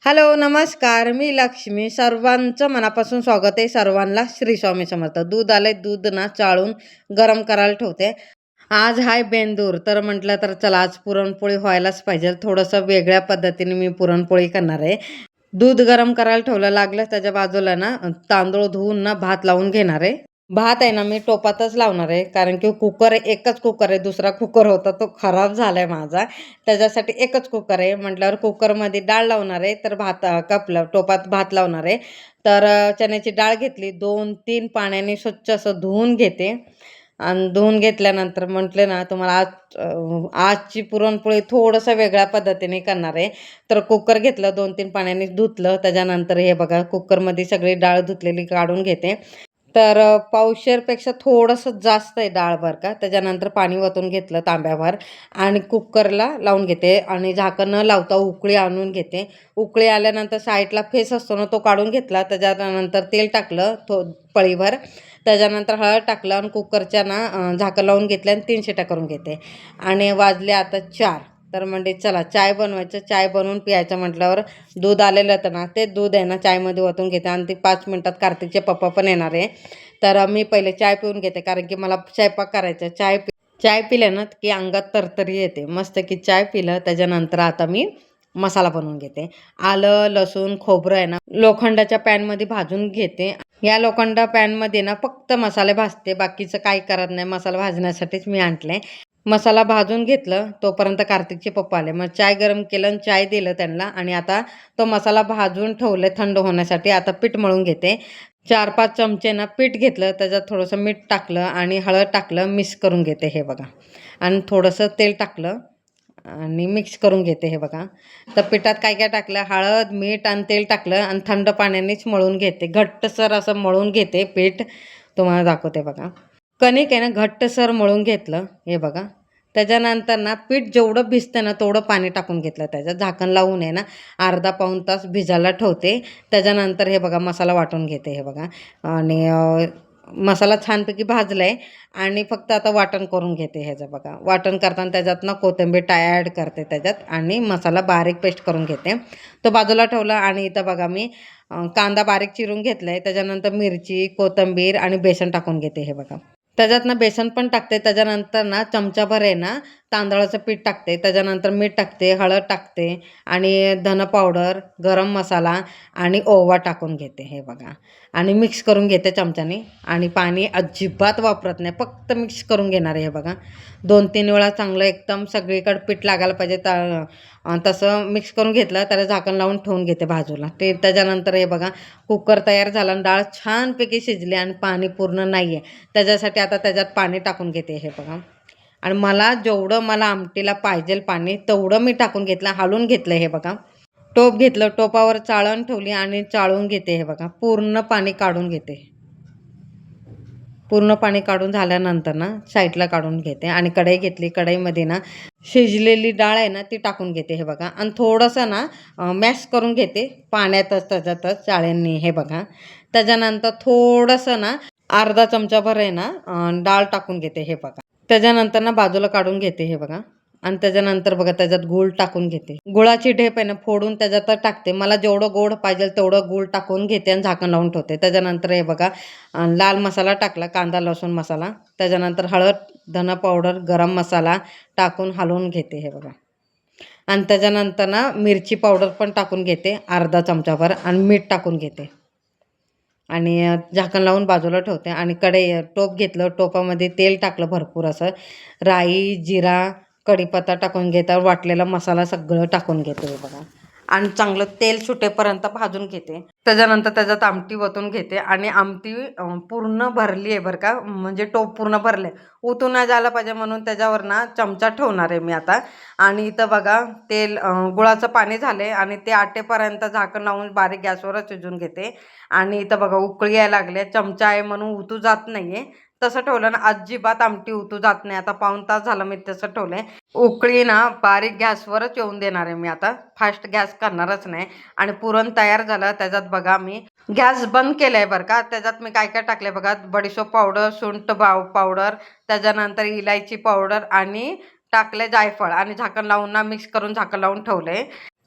Hello, नमस्कार. मी लक्ष्मी. सर्वांचं मनापासून स्वागत आहे. सर्वांना श्री स्वामी समर्थ. दूध आलंय, दूध ना चाळून गरम करायला ठेवते. आज हाय बेंदूर, तर म्हटलं तर चला आज पुरणपोळी व्हायलाच पाहिजे. थोडंसं वेगळ्या पद्धतीने मी पुरणपोळी करणार आहे. दूध गरम करायला ठेवलं, लागलं त्याच्या बाजूला ना तांदूळ धुवून ना भात लावून घेणार आहे. भात आहे ना मी टोपातच लावणार आहे, कारण की कुकर एकच कुकर आहे. दुसरा कुकर होता तो खराब झालाय माझा. त्याच्यासाठी एकच कुकर आहे म्हटल्यावर कुकरमध्ये डाळ लावणार आहे, तर टोपात भात लावणार आहे. तर चण्याची डाळ घेतली, 2-3 पाण्याने स्वच्छ असं धुवून घेते. आणि धुवून घेतल्यानंतर म्हटले ना तुम्हाला आजची पुरणपोळी थोडंसं वेगळ्या पद्धतीने करणार आहे. तर कुकर घेतलं, 2-3 पाण्याने धुतलं. त्याच्यानंतर हे बघा कुकरमध्ये सगळी डाळ धुतलेली काढून घेते. तर पावशेरपेक्षा थोडंसं जास्त आहे डाळ बरं का. त्याच्यानंतर पाणी ओतून घेतलं तांब्याभर आणि कुकरला लावून घेते आणि झाकण न लावता उकळी आणून घेते. उकळी आल्यानंतर साईडला फेस असतो ना तो काढून घेतला. त्याच्यानंतर तेल टाकलं पळीभर. त्याच्यानंतर हळद टाकलं आणि कुकरच्या ना झाकण लावून घेतलं आणि 3 शिट्या करून घेते. आणि वाजले आता 4. तर म्हणजे चला चाय बनवायचं. चाय बनवून प्यायचं म्हटल्यावर दूध आलेलं होतं ना, ते दूध आहे ना चायमध्ये ओतून घेते आणि ते 5 मिनिटात कार्तिकचे पप्पा पण येणार आहे. तर मी पहिले चाय पिऊन घेते, कारण की मला स्वयंपाक करायचा. चाय पिलं ना की अंगात तरतरी येते. मस्त की चाय पिलं. त्याच्यानंतर आता मी मसाला बनवून घेते. आलं, लसूण, खोबरं आहे ना लोखंडाच्या पॅनमध्ये भाजून घेते. या लोखंड पॅनमध्ये ना फक्त मसाले भाजते, बाकीचं काही करत नाही. मसाला भाजण्यासाठीच मी आणले. मसाला भाजून घेतलं, तोपर्यंत कार्तिकचे पप्पा आले. मग चाय गरम केलं आणि चाय दिलं त्यांना आणि आता तो मसाला भाजून ठेवले थंड होण्यासाठी. आता पीठ मळून घेते. 4-5 चमचे ना पीठ घेतलं, त्याच्यात थोडंसं मीठ टाकलं आणि हळद टाकलं, मिक्स करून घेते हे बघा. आणि थोडंसं तेल टाकलं आणि मिक्स करून घेते हे बघा. तर पिठात काय काय टाकलं, हळद, मीठ आणि तेल टाकलं आणि थंड पाण्यानेच मळून घेते. घट्टसर असं मळून घेते पीठ. तुम्हाला दाखवते बघा. कणिक आहे ना घट्टसर मळून घेतलं हे बघा. त्याच्यानंतर ना पीठ जेवढं भिजतं ना तेवढं पाणी टाकून घेतलं. त्याच्यात झाकण लावून आहे ना अर्धा पाऊण तास भिजायला ठेवते. त्याच्यानंतर हे बघा मसाला वाटून घेते हे बघा. आणि मसाला छानपैकी भाजलाय आणि फक्त आता वाटण करून घेते ह्याचं बघा. वाटण करताना त्याच्यात ना कोथिंबीर ॲड करते त्याच्यात आणि मसाला बारीक पेस्ट करून घेते. तो बाजूला ठेवला आणि इथं बघा मी कांदा बारीक चिरून घेतलाय. त्याच्यानंतर मिरची, कोथिंबीर आणि बेसन टाकून घेते हे बघा. त्याच्यात ना बेसन पण टाकते. त्याच्यानंतर ना चमचाभर आहे ना तांदळाचं पीठ टाकते. त्याच्यानंतर मीठ टाकते, हळद टाकते आणि धन पावडर, गरम मसाला आणि ओवा टाकून घेते हे बघा. आणि मिक्स करून घेते चमच्याने आणि पाणी अजिबात वापरत नाही, फक्त मिक्स करून घेणार आहे हे बघा. 2-3 वेळा चांगलं एकदम सगळीकडे पीठ लागायला पाहिजे. तसं मिक्स करून घेतलं त्याला झाकण लावून ठेवून घेते बाजूला. त्याच्यानंतर हे बघा कुकर तयार झाला आणि डाळ छानपैकी शिजली आणि पाणी पूर्ण नाही आहे. त्याच्यासाठी आता त्याच्यात पाणी टाकून घेते हे बघा. आणि जेवढं मला आमटीला पाहिजेल पाणी तेवढं मी टाकून घेतलं, हलवून घेतलं हे बघा. टोप घेतलं, टोपावर चाळण ठेवली आणि चाळून घेते हे बघा. पूर्ण पाणी काढून घेते. पूर्ण पाणी काढून झाल्यानंतर ना साईडला काढून घेते आणि कढई घेतली. कढईमध्ये ना शिजलेली डाळ आहे ना ती टाकून घेते हे बघा. आणि थोडंसं ना मॅश करून घेते पाण्यातच त्याच्यातच चाळणीने हे बघा. त्याच्यानंतर थोडंसं ना अर्धा चमचाभर आहे ना डाळ टाकून घेते हे बघा. त्याच्यानंतर ना बाजूला काढून घेते हे बघा. आणि त्याच्यानंतर बघा त्याच्यात गूळ टाकून घेते. गुळाची ढेप आहे ना फोडून त्याच्यात टाकते. मला जेवढं गोड पाहिजे तेवढं गूळ टाकून घेते आणि झाकण लावून ठेवते. त्याच्यानंतर हे बघा लाल मसाला टाकला, कांदा लसूण मसाला. त्याच्यानंतर हळद, धना पावडर, गरम मसाला टाकून हलवून घेते हे बघा. आणि त्याच्यानंतर ना मिरची पावडर पण टाकून घेते अर्धा चमचाभर आणि मीठ टाकून घेते. आणि झाकण लावून बाजूला ठेवते. आणि टोप घेतलं, टोपामध्ये तेल टाकलं भरपूर असं. राई, जिरा, कढीपत्ता टाकून घेता, वाटलेला मसाला सगळं टाकून घेते हे बघा. आणि चांगलं तेल सुटेपर्यंत भाजून घेते. त्याच्यानंतर त्याच्यात आमटी ओतून घेते आणि आमटी पूर्ण भरली आहे बरं का, म्हणजे टोप पूर्ण भरले. ओतून नाही झालं पाहिजे म्हणून त्याच्यावर ना चमचा ठेवणार आहे मी आता. आणि इथं बघा गुळाचं पाणी झाले आणि ते आटेपर्यंत झाकण लावून बारीक गॅसवरच शिजून घेते. आणि इथं बघा उकळी यायला लागले. चमचा आहे म्हणून उतू जात नाहीये. तसं ठेवलं ना अजिबात आमटी उतू जात नाही. आता पाऊण तास झालं मी तसं ठेवलंय. उकळी ना बारीक गॅसवरच येऊन देणार आहे मी आता, फास्ट गॅस करणारच नाही. आणि पुरण तयार झालं. त्याच्यात बघा मी गॅस बंद केलाय बरं का. त्याच्यात मी काय काय टाकले बघा. बडीशोप पावडर, सुंठ पावडर, त्याच्यानंतर इलायची पावडर आणि टाकले जायफळ आणि झाकण लावून ना मिक्स करून झाकण लावून ठेवले.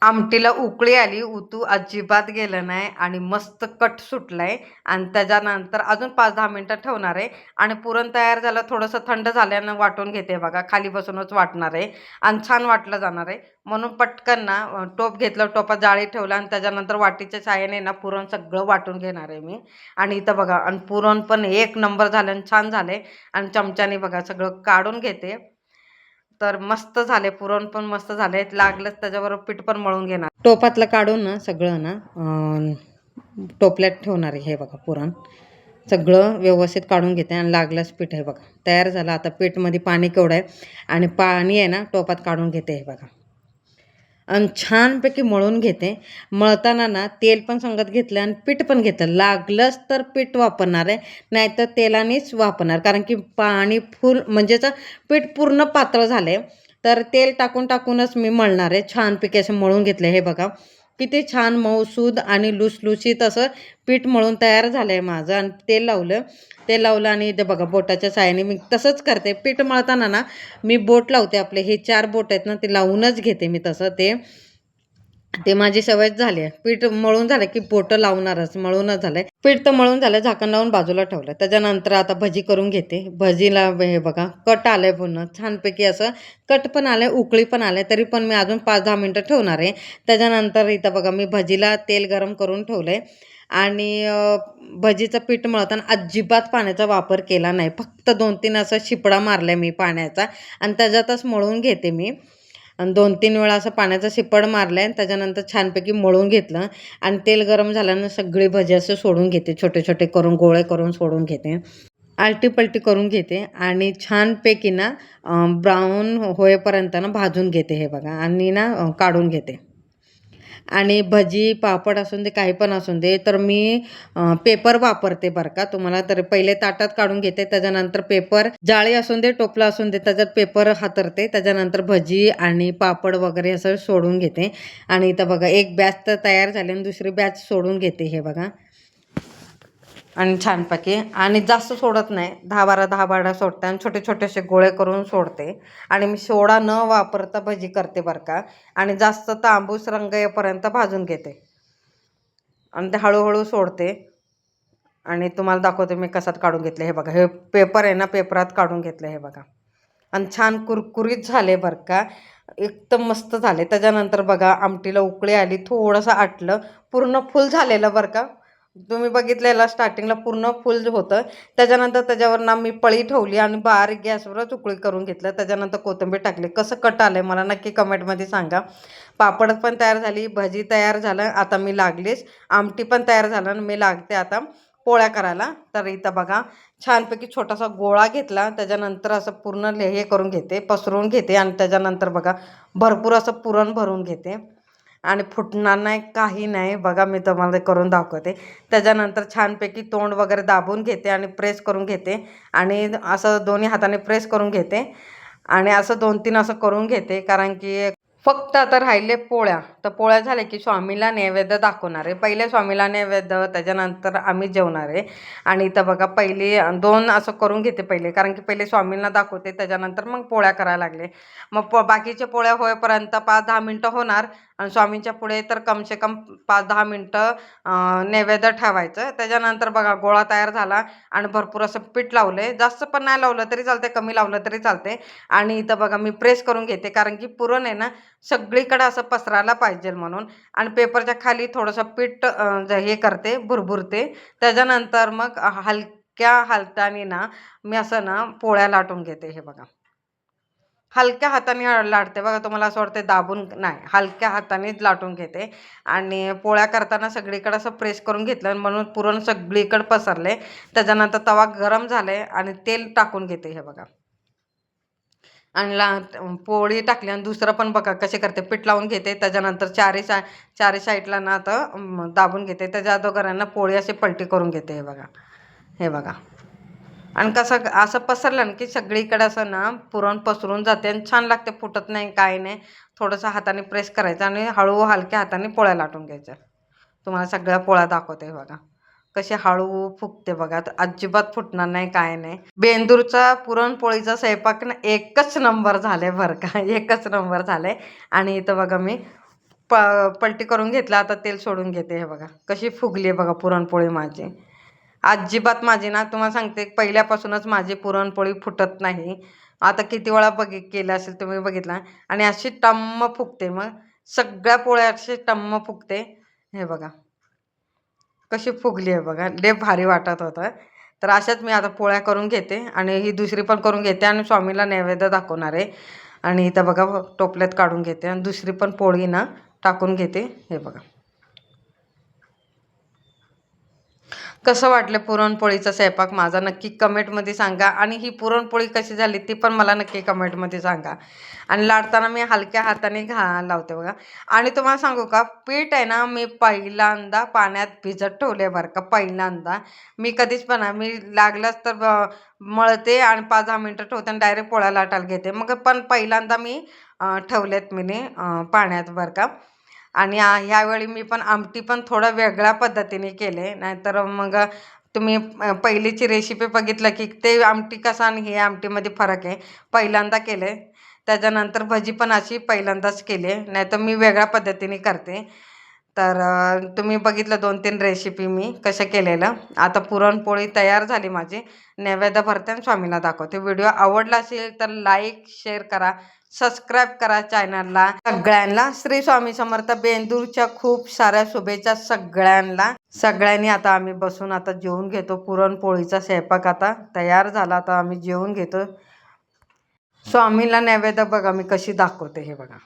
आमटीला उकळी आली, उतू अजिबात गेलं नाही आणि मस्त कट सुटलाय. आणि त्याच्यानंतर अजून 5-10 मिनिटं ठेवणार आहे आणि पुरण तयार झालं. थोडंसं थंड झाल्यानं वाटून घेते बघा. खाली बसूनच वाटणार आहे आणि छान वाटलं जाणार आहे. म्हणून पटकन ना टोप घेतलं, टोपात जाळी ठेवलं आणि त्याच्यानंतर वाटीच्या साहाय्याने ना पुरण सगळं वाटून घेणार आहे मी. आणि इथं बघा, आणि पुरण पण एक नंबर झालं आणि छान झाले. आणि चमच्याने बघा सगळं काढून घेते. तर मस्त झाले, पुरण पण मस्त झाले. लागलंच त्याच्याबरोबर पीठ पण मळून घेणार. टोपातलं काढून ना सगळं ना टोपल्यात ठेवणार आहे. हे बघा पुरण सगळं व्यवस्थित काढून घेते आणि लागलंच पीठ आहे बघा तयार झालं. आता पीठमध्ये पाणी केवढं आहे आणि पाणी आहे ना टोपात काढून घेते हे बघा. आणि छानपैकी मळून घेते. मळताना ना तेल पण संगत घेतलं आणि पीठ पण घेतलं. लागलंच तर पीठ वापरणार आहे, नाहीतर तेलानेच वापरणार. कारण की पाणी फुल म्हणजेच पीठ पूर्ण पातळ झालं आहे, तर तेल टाकून टाकूनच मी मळणार आहे. छानपैकी असं मळून घेतलं. हे बघा किती छान मऊसूद आणि लुसलुशीत असं पीठ मळून तयार झालं आहे माझं. आणि तेल लावलं आणि इथे बघा बोटाच्या साहाय्याने मी तसंच करते. पीठ मळताना ना मी बोट लावते. आपले हे 4 बोट आहेत ना ते लावूनच घेते मी. तसं ते ते माझी सवयच झाली आहे. पीठ मळून झालं की बोटं लावणारच. मळूनच झालंय पीठ. तर मळून झालं, झाकण लावून बाजूला ठेवलं. त्याच्यानंतर आता भजी करून घेते. भजीला हे बघा कट आलंय पुन्हा छानपैकी असं. कट पण आलंय, उकळी पण आलंय. तरी पण मी अजून 5-10 मिनिटं ठेवणार आहे. त्याच्यानंतर इथं बघा मी भजीला तेल गरम करून ठेवलंय. आणि भजीचं पीठ मळताना अजिबात पाण्याचा वापर केला नाही. फक्त 2-3 असं शिपडा मारलाय मी पाण्याचा आणि त्याच्यातच मळून घेते मी. आणि 2-3 वेळा असं पाण्याचा शिपड मारलाय आणि त्याच्यानंतर छानपैकी मळून घेतलं. आणि तेल गरम झाल्यानं सगळी भजी असं सोडून घेते. छोटे छोटे करून गोळे करून सोडून घेते. आलटी-पलटी करून घेते आणि छानपैकी ना ब्राऊन होईपर्यंत ना भाजून घेते हे बघा. आणि ना काढून घेते. आणि भजी, पापड असून दे, काही पण असून दे, तर मी पेपर वापरते बरं का. तुम्हाला तर पहिले ताटात काढून घेते. त्याच्यानंतर पेपर, जाळी असून दे, टोपला असून दे, त्याच्यात पेपर हातरते. त्याच्यानंतर भजी आणि पापड वगैरे असं सोडून घेते. आणि इथं बघा एक बॅच तर तयार झाली आणि दुसरी बॅच सोडून घेते हे बघा. आणि छानपैकी आणि जास्त सोडत नाही. 10-12, 10-12 सोडते आणि छोटे छोटे असे गोळे करून सोडते. आणि मी सोडा न वापरता भजी करते बरं का. आणि जास्त तांबूस रंग येईपर्यंत भाजून घेते आणि ते हळूहळू सोडते. आणि तुम्हाला दाखवते मी कशात काढून घेतले. हे बघा, हे पेपर आहे ना, पेपरात काढून घेतलं हे बघा. आणि छान कुरकुरीत झाले बरं का, एकदम मस्त झाले. त्याच्यानंतर बघा आमटीला उकळी आली, थोडंसं आटलं, पूर्ण फुल झालेलं बरं का. तुम्ही बघितलेलं स्टार्टिंगला पूर्ण फुल होतं. त्याच्यानंतर त्याच्यावर ना मी पळी ठेवली आणि बारीक गॅसवरच उकळी करून घेतलं. त्याच्यानंतर कोथिंबीर टाकली. कसं कट आलंय मला नक्की कमेंटमध्ये सांगा. पापड पण तयार झाली, भजी तयार झालं. आता मी लागलीच, आमटी पण तयार झालं आणि मी लागते आता पोळ्या करायला. तर इथं बघा छानपैकी छोटासा गोळा घेतला. त्याच्यानंतर असं पूर्ण हे करून घेते, पसरवून घेते. आणि त्याच्यानंतर बघा भरपूर असं पुरण भरून घेते आणि फुटणार नाही, काही नाही. बघा मी तुम्हाला करून दाखवते. त्याच्यानंतर छानपैकी तोंड वगैरे दाबून घेते आणि प्रेस करून घेते. आणि असं दोन्ही हाताने प्रेस करून घेते आणि असं 2-3 असं करून घेते. कारण की फक्त आता राहिले पोळ्या. तर पोळ्या झाल्या की स्वामीला नैवेद्य दाखवणार आहे. पहिले स्वामीला नैवेद्य, त्याच्यानंतर आम्ही जेवणार आहे. आणि इथं बघा पहिली 2 असं करून घेते पहिले, कारण की पहिले स्वामींना दाखवते, त्याच्यानंतर मग पोळ्या करायला लागले. मग बाकीच्या पोळ्या होईपर्यंत 5-10 मिनटं होणार. आणि स्वामींच्या पुढे तर कमसे कम 5-10 मिनटं नैवेद्य ठेवायचं. त्याच्यानंतर बघा गोळा तयार झाला आणि भरपूर असं पीठ लावले. जास्त पण नाही लावलं तरी चालते, कमी लावलं तरी चालते. आणि इथं बघा मी प्रेस करून घेते, कारण की पुरण आहे ना सगळीकडे असं पसरायला पाहिजे म्हणून. आणि पेपरच्या खाली थोडंसं पीठ हे करते, भुरभुरते. त्याच्यानंतर मग हलक्या हाताने ना मी असं ना पोळ्या लाटून घेते. हे बघा हलक्या हाताने लाटते बघा. तुम्हाला असं वाटतं दाबून नाही, हलक्या हातानेच लाटून घेते. आणि पोळ्या करताना सगळीकडे असं प्रेस करून घेतलं म्हणून पुरण सगळीकडे पसरले. त्याच्यानंतर तवा गरम झाले आणि तेल टाकून घेते हे बघा. आणि पोळी टाकली आणि दुसरं पण बघा कसे करते, पीठ लावून घेते. त्याच्यानंतर चारी साईडला ना आता दाबून घेते. त्याच्या अगोदरांना पोळी अशी पलटी करून घेते हे बघा. हे बघा आणि कसं असं पसरलं ना की सगळीकडे असं ना पुरण पसरून जाते आणि छान लागते, फुटत नाही, काय नाही. थोडंसं हाताने प्रेस करायचं आणि हळू हलक्या हाताने पोळ्या लाटून घ्यायच्या. तुम्हाला सगळ्या पोळ्या दाखवते हे बघा कशी हळू फुगते बघा. अजिबात फुटणार नाही, काय नाही. बेंदूरचा पुरणपोळीचा स्वयंपाक ना एकच नंबर झालाय बरं का, एकच नंबर झालाय. आणि इथं बघा मी पलटी करून घेतला. आता तेल सोडून घेते. हे बघा कशी फुगली आहे बघा पुरणपोळी माझी. अजिबात माझी ना तुम्हाला सांगते पहिल्यापासूनच माझी पुरणपोळी फुटत नाही. आता किती वेळा केलं असेल तुम्ही बघितला. आणि अशी टम्म फुगते. मग सगळ्या पोळ्या अशी टम्म फुगते. हे बघा कशी फुगली आहे बघा. लय भारी वाटत होतं. तर अशाच मी आता पोळ्या करून घेते आणि ही दुसरी पण करून घेते आणि स्वामीला नैवेद्य दाखवणार आहे. आणि इथं बघा टोपल्यात काढून घेते आणि दुसरी पण पोळी ना टाकून घेते. हे बघा कसं वाटलं पुरणपोळीचा स्वयंपाक माझा नक्की कमेंटमध्ये सांगा. आणि ही पुरणपोळी कशी झाली ती पण मला नक्की कमेंटमध्ये सांगा. आणि लाटताना मी हलक्या हाताने लावते बघा. आणि तुम्हाला सांगू का पीठ आहे ना मी पहिल्यांदा पाण्यात भिजत ठेवले बरं का. पहिल्यांदा मी कधीच पण मी लागलंच तर मळते आणि 5-10 मिनटं ठेवते आणि डायरेक्ट पोळ्या लाटायला घेते. मग पण पहिल्यांदा मी ठेवलेत मी पाण्यात बरं का. आणि ह्यावेळी मी पण आमटी पण थोडं वेगळ्या पद्धतीने केले. नाहीतर मग तुम्ही पहिलीची रेसिपी बघितलं की ते आमटी कसं आणि हे आमटीमध्ये फरक आहे. पहिल्यांदा केले. त्याच्यानंतर भजी पण अशी पहिल्यांदाच केली. नाहीतर मी वेगळ्या पद्धतीने करते. तर तुम्ही बघितलं 2-3 रेसिपी मी कसं केलेलं. आता पुरणपोळी तयार झाली माझी. नैवेद्य भरते आणि स्वामीला दाखवते. व्हिडिओ आवडला असेल तर लाईक शेअर करा, सबस्क्राईब करा चॅनलला. सगळ्यांना श्री स्वामी समर्थ. बेंदूरच्या खूप साऱ्या शुभेच्छा सगळ्यांना. सगळ्यांनी आता आम्ही बसून आता जेवून घेतो. पुरणपोळीचा स्वयंपाक आता तयार झाला. आता आम्ही जेवून घेतो. स्वामीला नैवेद्य बघा मी कशी दाखवते. हे बघा